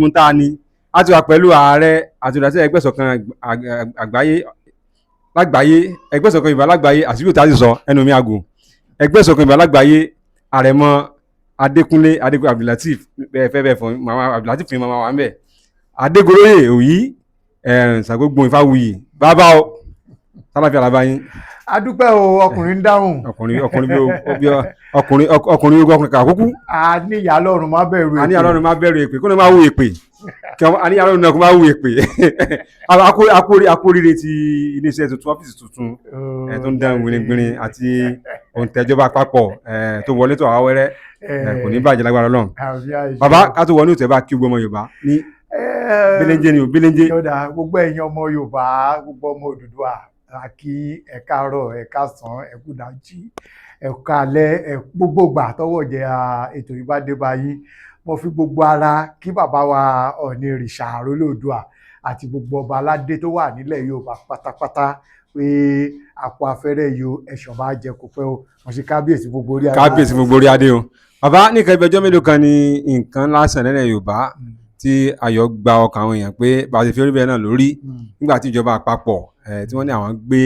mú tá a ní a ti wà pẹ̀lú ààrẹ àti olùdásílẹ̀ ẹgbẹ́ ìṣọ̀kan àgbáyé lágbàáyé, ẹgbẹ́ ìṣọ̀kan Yorùbá lágbàáyé àsìkò tá a ti sọ ẹnu mi àgùn, ẹgbẹ́ ìṣọ̀kan Yorùbá lágbàáyé àrẹ̀mọ Adékúnlé Abdulateef fẹ́ẹ́ fún màmá Abdulateef fún màmá wa ń bẹ̀, Adégoróyè Òyí Ṣàngógbòn Ifáwuyì bàbá o sálàfíà alábáyín. adúpẹ́ o, ọkùnrin ń dáhùn. ọkùnrin kàkúkú. àníyàn Ọlọ́run má bẹ̀rù èpè. àníyàn Ọlọ́run má bẹ̀rù èpè kó ló má wù èpè àníyàn Ọlọ́run náà kó má wù èpè. akóríire ti iléeṣẹ́ tuntun ọ́fíìsì tuntun tó ń dáhùn gbìnrín àti òǹtẹ̀jọba àpapọ̀ tó wọlé tó àwọn wẹ́rẹ́ kò ní bàjẹ́ lágbára Ọlọ́run. bàbá ká tó wọnú ìtẹ̀ bá kí gbogbo ọmọ Yorùbá ní belenje ni o belenje. gbogbo ẹ̀yin ọmọ Yorùbá, gbogbo ọmọ Odùduwà, àkí ẹ káàárọ̀, ẹ káàsán, ẹ kú dájí, ẹ káalẹ́, gbogbo ìgbà tọ́wọ́ jẹ ètò yìí bá dé báyìí. mo fi gbogbo ara kí bàbá wa Ọọ̀ni Ìrìṣà Àrólé Oòduà àti gbogbo ọba aládé tó wà nílẹ̀ Yorùbá pátápátá pé àpò afẹ́rẹ́ yìí ẹ̀ṣọ́ máa jẹ kó pẹ́ o. mo ṣe kábíyèsí gbogbo orí adé. kábíyèsí gbogbo orí adé o. bàbá nìkan ibi ọjọ́ mélòó kan ni nǹkan lásán lẹ́lẹ̀ Yorùbá tí ayọ̀ gba ọkàn àwọn èèyàn pé bá a ti fi orí bẹ́ẹ̀ náà lórí nígbà tí ìjọba àpapọ̀ tí wọ́n ní àwọn gbé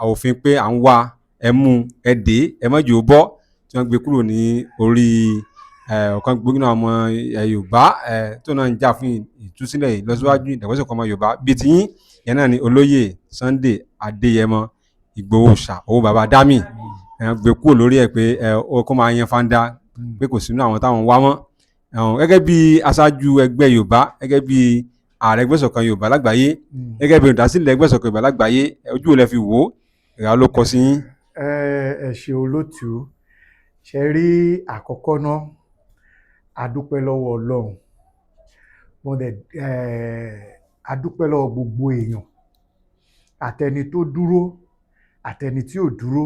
òfin pé à ń wá ẹmú ẹdẹ ẹmọ́jì ó bọ́ tí wọ́n gbé kúrò ní orí ọ̀kan gbòógì náà ọmọ Yorùbá tó náà ń jà fún ìtúsílẹ̀ ìlọsíwájú ìdàgbàsókè ọmọ Yorùbá bíi tiyín yẹn náà ni olóyè Sunday Adéyẹmọ Ìgbòho Òòṣà owó baba dami gbé kúrò lórí ẹ̀ pé kó máa yan fanda pé kò sínú àwọn táwọn wá mọ́ gẹ́gẹ́ bí aṣáájú ẹgbẹ́ Yorùbá, gẹ́gẹ́ bí ààrẹ ẹgbẹ́ ìṣọ̀kan Yorùbá lágbàáyé, gẹ́gẹ́ bí olùdásílẹ̀ ẹgbẹ́ ìṣọ̀kan Yorùbá lágbàáyé, ojú wo lẹ fi wò ó ìhà ló kọ sí yín. ẹ ṣe olótùú, ṣe rí àkọ́kọ́ náà adúpẹ́ lọ́wọ́ Ọlọ́run, mo dẹ̀ adúpẹ́ lọ́wọ́ gbogbo èèyàn, àtẹni tó dúró àtẹni tí ò dúró,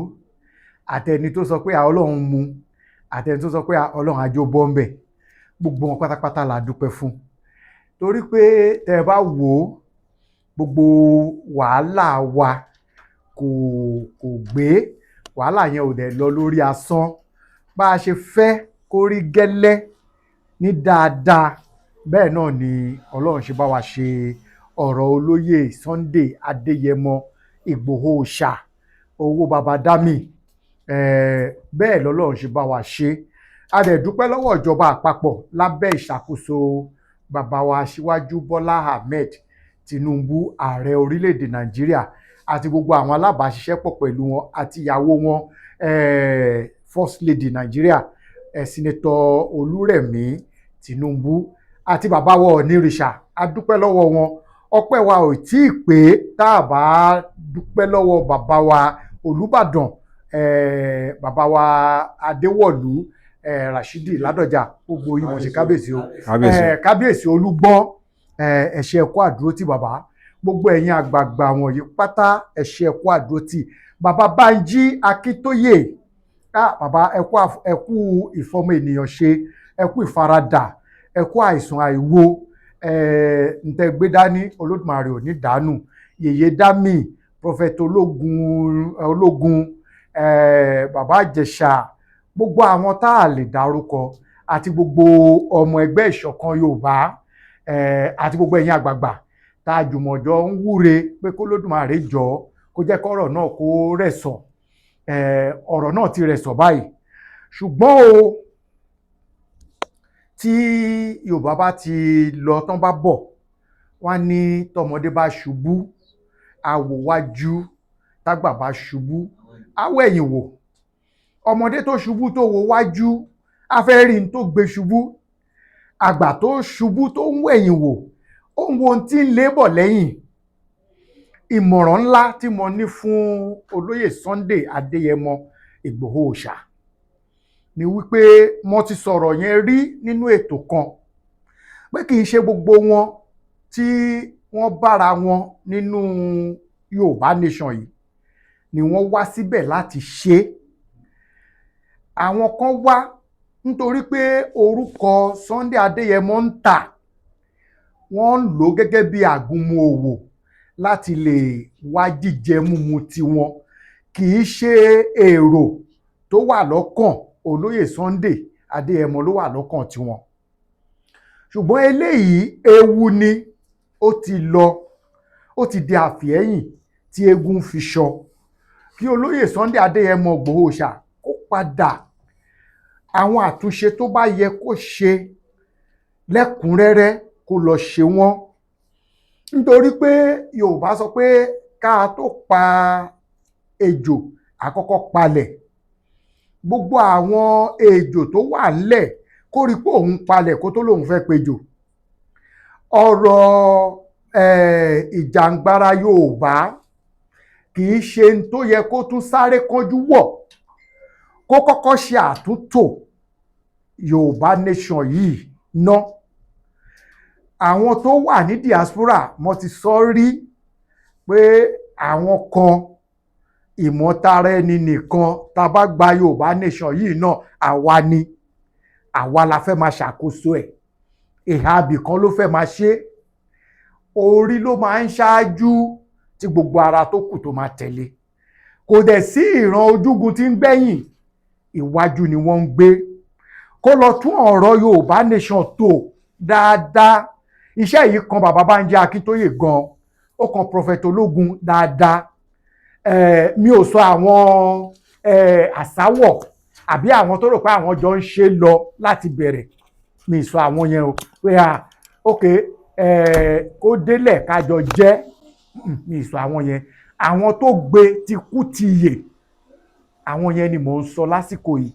àtẹni tó sọ pé Ọlọ́run mú, àtẹni tó sọ pé Ọlọ́run ajó bọ́m̀bẹ̀, gbogbo wọn pátápátá la dúpẹ́ fún. torí pé tẹ́ bá wò ó, gbogbo wàhálà wa kò gbé, wàhálà yẹn ò dẹ̀ lọ lórí asán. bá a ṣe fẹ́ kó rí gẹ́lẹ́ ní dáadáa bẹ́ẹ̀ náà ni Ọlọ́run ṣe bá wa ṣe ọ̀rọ̀ olóyè Sunday Adéyẹmọ Ìgbòho Òòṣà owó baba dami, bẹ́ẹ̀ lọ́lọ́run ṣe bá wa ṣe. a dẹ̀ dúpẹ́ lọ́wọ́ ìjọba àpapọ̀ lábẹ́ ìṣàkóso bàbá wa Aṣíwájú Bọ́lá Ahmed Tinubu ààrẹ orílẹ̀-èdè Nàìjíríà àti gbogbo àwọn alábàáṣiṣẹ́pọ̀ pẹ̀lú wọn àti ìyàwó wọn First Lady Nàìjíríà Senator Olúrẹ̀mí Tinubu àti bàbá wa Ọọ̀ni Ìrìṣà. a dúpẹ́ lọ́wọ́ wọn. ọpẹ́ wa ò tí ì pé tá a bá dúpẹ́ lọ́wọ́ bàbá wa Olúbàdàn bàbá wa Adéwọ̀lú Rashidi Ládọ̀jà, gbogbo yín mo ṣe kábíyèsí o. kábíyèsí Olúgbọ́n ẹ ṣé ẹ kú àdúrótì bàbá. gbogbo ẹ̀yin àgbààgbà wọ̀nyí pátá ẹ ṣé ẹ kú àdúrótì. bàbá Bánjí Akíntóyè, bàbá ẹ kú ìfọmọ ènìyàn ṣe, ẹ kú ìfaradà, ẹ kú àìsàn àìwo, ntẹ gbé dání Olódùmarè ò ní dànù. Yèyé Dámì, Prophet ológun, bàbá Ìjẹ̀ṣà, gbogbo àwọn tá a lè dárúkọ àti gbogbo ọmọ ẹgbẹ́ ìṣọ̀kan Yorùbá àti gbogbo ẹ̀yin àgbààgbà tá a jùmọ̀jọ ń wúre pé kó Olódùmarè jọ kó jẹ́ kọ́rọ̀ náà kó rẹ̀sọ̀. ọ̀rọ̀ náà ti rẹ̀sọ̀ báyìí, ṣùgbọ́n o tí Yorùbá bá ti lọ tán bá bọ̀ wọ́n ní tọmọdé bá ṣubú àwò wájú, tágbà bá ṣubú àwò ẹ̀yìn wò. ọmọdé tó ṣubú tó wo wájú afẹ́rí tó gbé ṣubú, àgbà tó ṣubú tó ń wẹ̀yìn wò ó ń wo ohun tí ń lébọ̀ lẹ́yìn. ìmọ̀ràn ńlá tí mo ní fún olóyè Sunday Adéyẹmọ Ìgbòho Òòṣà ni wípé mo ti sọ̀rọ̀ yẹn rí nínú ètò kan pé kì í ṣe gbogbo wọn tí wọ́n bára wọn nínú Yorùbá Nation yìí ni wọ́n wá síbẹ̀ láti ṣe. àwọn kan wá nítorí pé orúkọ Sunday Adéyẹmọ ń tà, wọ́n ń lò gẹ́gẹ́ bí àgúnmu òwò láti lè wá jíjẹ múmu tiwọn, kì í ṣe èrò tó wà lọ́kàn olóyè Sunday Adéyẹmọ ló wà lọ́kàn tiwọn. ṣùgbọ́n eléyìí ewu ni, ó ti lọ, ó ti di àfihẹ́yìn tí eégún fi ṣọ. Kí olóyè Sunday Adéyẹmọ Ìgbòho Òòṣà kó padà, àwọn àtúnṣe tó bá yẹ kó ṣe lẹ́kùnrẹ́rẹ́ kó lọ ṣe wọ́n, nítorí pé Yorùbá sọ pé ká tó pa ejò àkọ́kọ́ palẹ̀. Gbogbo àwọn ejò tó wà ńlẹ̀ kó rí pé òun palẹ̀ kó tó lóun fẹ́ pejò. Ọ̀rọ̀ ìjàngbara Yorùbá kì í ṣe n tó yẹ kó tún sáré kánjú wọ̀, kó kọ́kọ́ ṣe àtúntò Yorùbá nation yìí ná. Àwọn tó wà ní diaspora mo ti sọ rí pé àwọn kan ìmọ̀tara ẹni nìkan, tá bá gba Yorùbá nation yìí náà àwa ni, àwa la fẹ́ máa ṣàkóso ẹ̀, ìhà ibìkan ló fẹ́ máa ṣe, orí ló máa ń ṣáájú tí gbogbo ara tó kù tó máa tẹ̀lé. Kò dẹ̀ sí ìran ojúgun tí ń gbẹ̀yìn, ìwájú ni wọ́n ń gbé. Kó lọ tún ọ̀rọ̀ Yorùbá nation tò dáadáa. Iṣẹ́ yìí kan bàbá Bánjí Akíntóyè gan, ó kan Prophet Ológun dáadáa. Mi ò sọ àwọn àsáwọ̀ àbí àwọn tó rò pé àwọn jọ ń ṣe lọ láti bẹ̀rẹ̀, mi sọ àwọn yẹn o pé ok kó délẹ̀ kájọ jẹ́, mi sọ àwọn yẹn. Àwọn tó gbé ti kú ti yè, àwọn yẹn ni mò ń sọ lásìkò yìí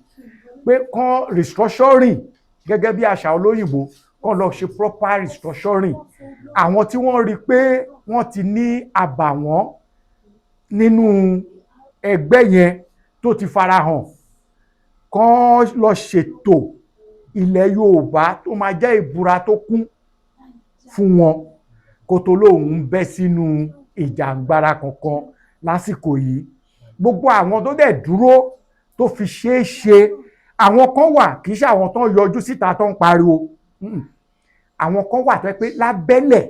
pé kán restructuring gẹ́gẹ́ bí àṣà olóyìnbó, kán lọ ṣe proper restructuring. Àwọn tí wọ́n rí pé wọ́n ti ní àbàwọ́n nínú ẹgbẹ́ yẹn tó ti farahàn, kán lọ ṣètò ilẹ̀ Yorùbá tó máa jẹ́ ìbúra tó kún fún wọn kó tó lóun bẹ́ sínú ìjàngbara kankan lásìkò yìí. Gbogbo àwọn tó dẹ̀ dúró tó fi ṣeé ṣe, àwọn kan wà kì í ṣe àwọn tó ń yọjú síta tó ń pariwo, àwọn kan wà tó pé lábẹ́lẹ̀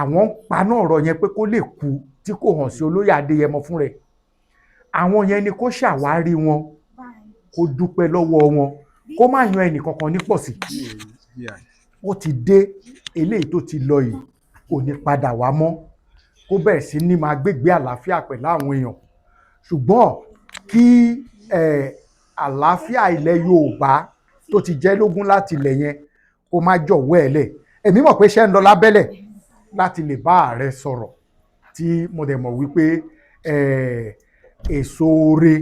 àwọn ń paná ọ̀rọ̀ yẹn pé kó lè kú tí kò hàn sí olóyè Adéyẹmọ fún rẹ̀. Àwọn yẹn ni kó ṣàwárí wọn, kó dúpẹ́ lọ́wọ́ wọn, kó má yan ẹnì kankan ní pọ̀sí. Ó ti dé, eléyìí tó ti lọ yìí kò ní padà wá mọ́, kó bẹ̀rẹ̀ sí ní máa gbégbé àlàáfíà pẹ̀lú àwọn èèyàn. Ṣùgbọ́n kí àlàáfíà ilẹ̀ Yorùbá tó ti jẹ́ lógún láti ilẹ̀ yẹn kó má jọ̀wọ́ ẹ̀ lẹ̀. Èmi mọ̀ pé iṣẹ́ ń lọ lábẹ́lẹ̀ láti lè bá ààrẹ sọ̀rọ̀, tí mo dẹ̀ mọ̀ wípé èso oore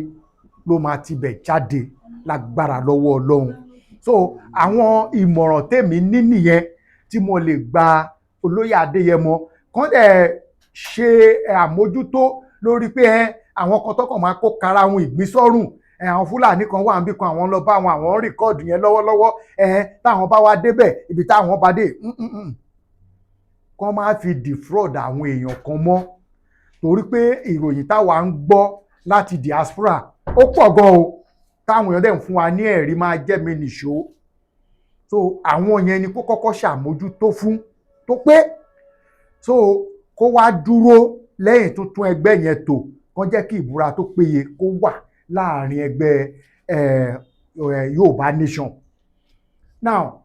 ló máa tibẹ̀ jáde lágbára lọ́wọ́ Ọlọ́run. So àwọn ìmọ̀ràn tèmi ní nìyẹn tí mo lè gba olóyè Adéyẹmọ, kán dẹ̀ ṣe àmójútó lórí pé àwọn kan tọ́kàn máa kó kara wọn ìgbínsọ́rùn, àwọn Fúlàní kan wà níbì kan, àwọn lọ bá àwọn rìkọ́ọ̀dù yẹn lọ́wọ́lọ́wọ́, táwọn bá wá débẹ̀ ibi táwọn bá dé, kán má fi defraud àwọn èèyàn kan mọ́, torí pé ìròyìn táwa ń gbọ́ láti diaspora ó pọ̀ gan o, táwọn èèyàn dẹ̀ ń fún wa ní ẹ̀rí máa jẹ́ mi nìṣó. So àwọn yẹn ni kó kọ́kọ́ ṣàmójútó fún tó pé, so kó wá dúró lẹ́yìn tó tún ẹgbẹ́ yẹn tò, kán jẹ́ kí ìbúra tó péye kó wà láàrin ẹgbẹ́ Yorùbá nation. Now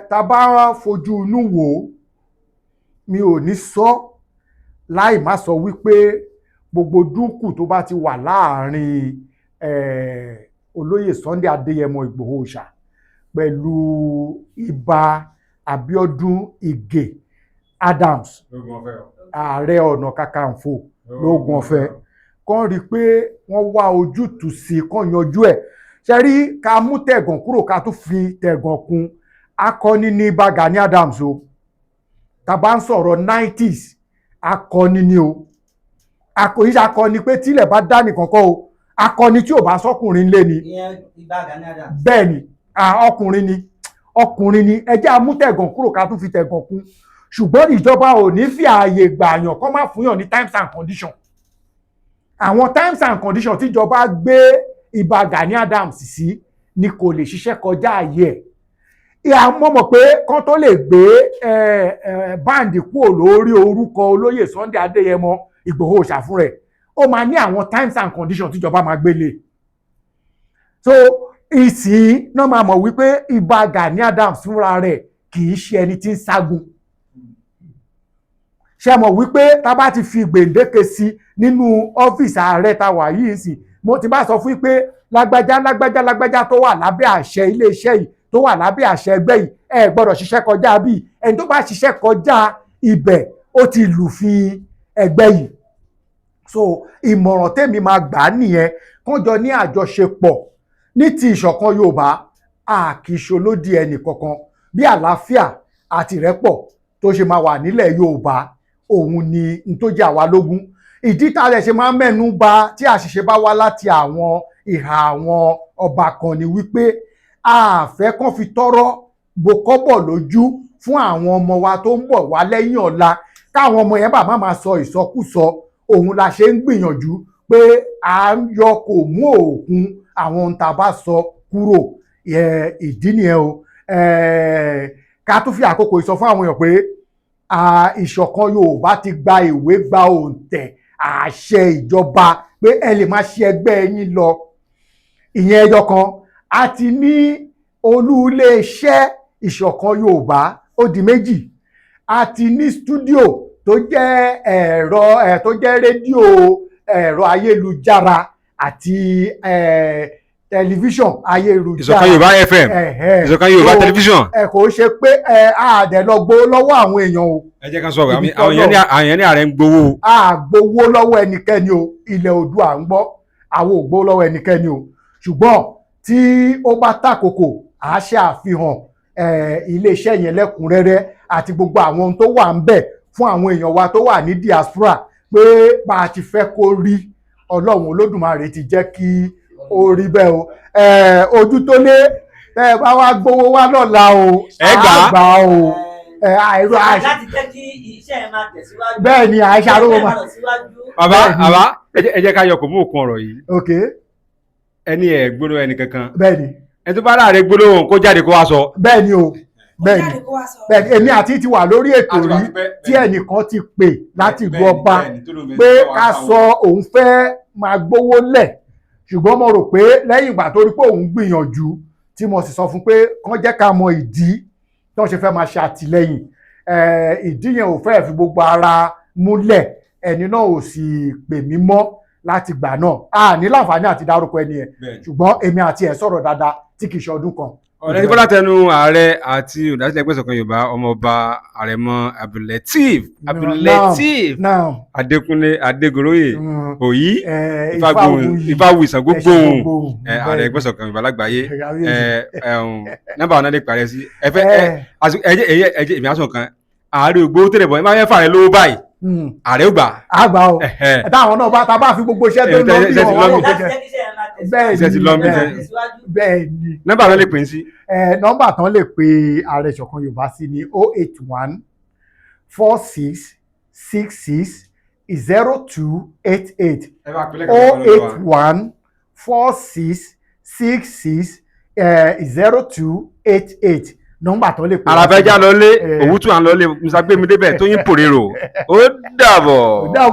tá bá fojú inú wò, mi ò ní sọ láì má sọ wípé gbogbo dúkù tó bá ti wà láàrin olóyè Sunday Adéyẹmọ Ìgbòho Òòṣà pẹ̀lú Ìbà Abíọ́dún Ìgè Adams, ààrẹ ọ̀nà kakanfò lóògùn ọ̀fẹ́, kán rí i pé wọ́n wá ojútùú sí, kán yanjú ẹ̀. Ṣe rí, ká mú tẹ̀gàn kúrò ká tún fi tẹ̀gàn kún, akọni ní Ìbà Gani Adams o. Tá bá ń sọ̀rọ̀ 90s, akọni ni o. Akọni akọni pé tílẹ̀ bá dá nìkan kọ́ o, akọni tí ò bá sọ́kùnrin lé ni. Ìbà Gani Adams. Bẹ́ẹ̀ ni, ọkùnrin ni, ẹ jẹ́ amútẹ̀gàn kúrò ká tún fi tẹ̀gàn kún. Ṣùgbọ́n ìjọba ò ní fi ààyè gbàyàn kán má fúnyàn ní times and condition. Àwọn times and condition tíjọba gbé Ìbà Gani Adams sí ni kò lè ṣiṣẹ́ kọjá ààyè ẹ̀. Mo mọ̀ pé kán tó lè gbé báǹdì kúrò lórí orúkọ olóyè Sunday Adéyẹmọ Ìgbòho Òòṣà fún rẹ̀, ó máa ní àwọn times and conditions tíjọba máa gbélé. So ìsìn náà máa mọ̀ wípé Ìbà Gani Adams fúnra rẹ̀ kì í ṣe ẹni tí ń ságun. Ṣé mọ̀ wípé tá bá ti fi gbèǹdéke sí nínú ọ́fíìsì ààrẹ tá wà yìí sí, mo ti bá sọ fún pé lágbájá tó wà lábẹ́ àṣẹ iléeṣẹ́ yìí, tó wà lábẹ́ àṣẹ ẹgbẹ́ yìí, ẹ gbọ́dọ̀ ṣiṣẹ́ kọjá bíi, ẹni tó bá ṣiṣẹ́ kọjá ibẹ̀ ó ti lùfin ẹgbẹ́ yìí. So ìmọ̀ràn tèmi máa gbà nìyẹn, kánjọ ní àjọṣepọ̀ ní ti ìṣọ̀kan Yorùbá, a kì í ṣolódì ẹnì kankan, bí àlàáfíà àti ìrẹ́pọ̀ tó ṣe máa wà nílẹ̀ Yorùbá, òun ni n tó jẹ́ àwa lógún. Ìdí tá a lè ṣe máa ń mẹ́nu bà tí àṣìṣe bá wá láti àwọn ìhà àwọn ọba kan ni wípé a fẹ́ kán fi tọ́rọ́ bo kọ́bọ̀ lójú fún àwọn ọmọ wa tó ń bọ̀ wá lẹ́yìn ọ̀la, káwọn ọmọ yẹn bá má sọ ìsọkúsọ. Òun la ṣe ń gbìyànjú pé à ń yọ kò mú òkun àwọn ohun tá a bá sọ kúrò. Ìdí nìyẹn o. Ká tún fi àkókò sọ fún àwọn èèyàn pé ìṣọ̀kan Yorùbá ti gba ìwé gba òǹtẹ̀ àṣẹ ìjọba pé ẹ lè máa ṣe ẹgbẹ́ yín lọ. Ìyẹn ẹyọ kan. A ti ní olú iléeṣẹ́ ìṣọ̀kan Yorùbá, ó di 2. A ti ní stúdíò tó jẹ́ tó jẹ́ rédíò ẹ̀rọ ayélujára àti tẹlifíṣàn ayélujára. Ìṣọ̀kan Yorùbá FM, Ìṣọ̀kan Yorùbá tẹlifíṣàn. Kò ṣe pé àdẹ̀ lọ gbowó lọ́wọ́ àwọn èèyàn o. Ẹ jẹ́ ká sọ̀rọ̀, àwọn èèyàn ní ààrẹ ń gbowó. A gbowó lọ́wọ́ ẹnikẹ́ni o, ilẹ̀ Oòduà ń gbọ́, àwọn ò gbowó lọ́wọ́ ẹnikẹ́ni o. Ṣùgbọ́n tí ó bá tàkòkò, a ṣe àfihàn iléeṣẹ́ yẹn lẹ́kùnrẹ́rẹ́ àti gbogbo àwọn ohun tó wà ń bẹ̀ fún àwọn èèyàn wa tó wà ní diaspora, pé bá a ti fẹ́ kó rí, Ọlọ́run Olódùmarè ti jẹ́ kí ó rí bẹ́ẹ̀ o. Ojú tó lé bá wá gbowó wá lọ́la o, àgbà o. Láti jẹ́ kí iṣẹ́ ẹ máa tẹ̀síwájú. Bẹ́ẹ̀ ni àìṣàrò máa. Bàbá ẹ jẹ́ ká yọ kò mú òkun ọ̀rọ̀ yìí. Ok. Ẹni ẹ̀ gbóló ẹni kankan. Bẹ́ẹ̀ ni. Ẹni tó bá láàrin gbólóhùn kó jáde kó wá sọ. Bẹ́ẹ̀ ni o. Bẹ́ẹ̀ni èmi àti ti wà lórí ètò rí tí ẹnìkan ti pè láti ìlú ọba pé ká sọ òun fẹ́ máa gbówó lẹ̀, ṣùgbọ́n mo rò pé lẹ́yìn ìgbà tó rí pé òun gbìyànjú, tí mo sì sọ fún pé kán jẹ́ ká mọ ìdí tó ṣe fẹ́ máa ṣe àtìlẹ́yìn. Ìdí yẹn ò fẹ́ fi gbogbo ara múlẹ̀, ẹni náà ò sì pè mí mọ́ láti gbà náà. A ní láǹfààní àti dárúkọ ẹni yẹn, ṣùgbọ́n èmi àti ẹ̀ sọ̀rọ̀ dáadáa tí kì í ṣe ọdún kan. Ọ̀rẹ́ tí bọ́lá tẹnu ààrẹ àti olùdásílẹ̀ ẹgbẹ́ ìṣọ̀kan Yorùbá ọmọọba Àrẹ̀mọ Abdulateef Adékúnlé Adégoroyè Òyí Ifáwuyì Ìsàngógbòhùn ààrẹ ẹgbẹ́ ìṣọ̀kan Yorùbá lágbàáyé. Nọ́mbà ọ̀nà lè parẹ́ sí ẹjẹ́ èmi àṣọ kan, ààrẹ ògbó tẹ̀lé bọ̀ ẹ máa ń fà rẹ lówó báyìí, ààrẹ ò gbà. Àgbà o, táwọn náà bá ta bá fi gbogbo iṣẹ́ tó ń lọ bí wọn bẹ́ẹ̀ ni. Nọ́mbà tán lè pè sí. Nọ́mbà tán lè pe ààrẹ ìṣọ̀kan Yorùbá sí ni 081 46 66 0288 081 46 66 0288 nọ́mbà tán lè pe. Àràfẹ́já lọlé, Òwútú à ń lọlé, Musa Gbémi débẹ̀, Tóyìn Pòrèrò, ó dàbọ̀.